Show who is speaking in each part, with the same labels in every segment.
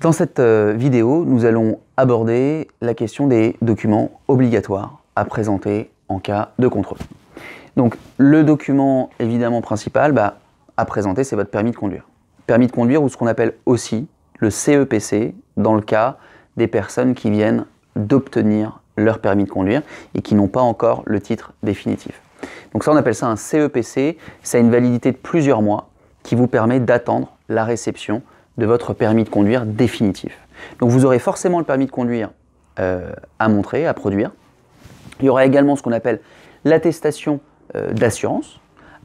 Speaker 1: Dans cette vidéo, nous allons aborder la question des documents obligatoires à présenter en cas de contrôle. Donc le document évidemment principal à présenter, c'est votre permis de conduire. Permis de conduire ou ce qu'on appelle aussi le CEPC dans le cas des personnes qui viennent d'obtenir leur permis de conduire et qui n'ont pas encore le titre définitif. Donc ça, on appelle ça un CEPC, ça a une validité de plusieurs mois qui vous permet d'attendre la réception de votre permis de conduire définitif. Donc vous aurez forcément le permis de conduire à montrer, à produire. Il y aura également ce qu'on appelle l'attestation d'assurance,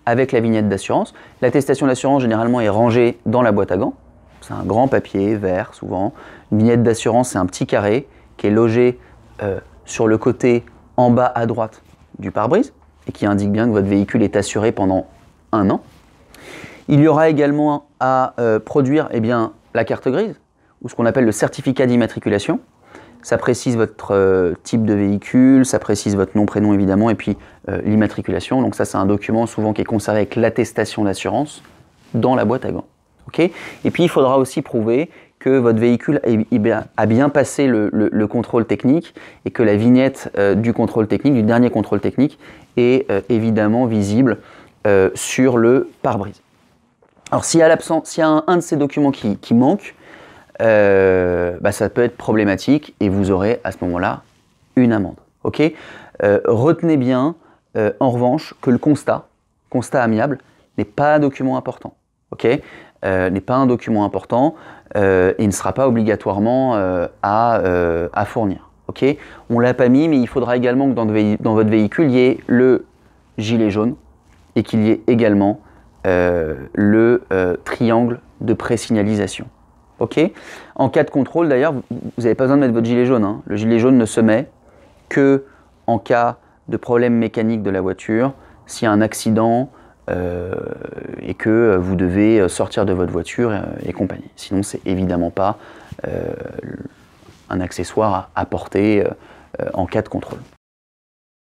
Speaker 1: avec la vignette d'assurance. L'attestation d'assurance, généralement, est rangée dans la boîte à gants. C'est un grand papier vert, souvent. Une vignette d'assurance, c'est un petit carré qui est logé sur le côté en bas à droite du pare-brise et qui indique bien que votre véhicule est assuré pendant 1 an. Il y aura également à produire la carte grise, ou ce qu'on appelle le certificat d'immatriculation. Ça précise votre type de véhicule, ça précise votre nom, prénom évidemment, et puis l'immatriculation. Donc ça, c'est un document souvent qui est conservé avec l'attestation d'assurance dans la boîte à gants. Okay, et puis il faudra aussi prouver que votre véhicule a bien passé le contrôle technique et que la vignette du contrôle technique, du dernier contrôle technique, est évidemment visible sur le pare-brise. Alors s'il y a un de ces documents qui manque, ça peut être problématique et vous aurez à ce moment-là une amende. Okay, retenez bien en revanche que le constat amiable n'est pas un document important. Okay, n'est pas un document important et ne sera pas obligatoirement à fournir. Okay, on ne l'a pas mis, mais il faudra également que dans votre véhicule, il y ait le gilet jaune et qu'il y ait également le triangle de présignalisation. Okay, en cas de contrôle, d'ailleurs, vous n'avez pas besoin de mettre votre gilet jaune. Hein. Le gilet jaune ne se met que en cas de problème mécanique de la voiture, s'il y a un accident et que vous devez sortir de votre voiture et compagnie. Sinon, c'est évidemment pas un accessoire à porter en cas de contrôle.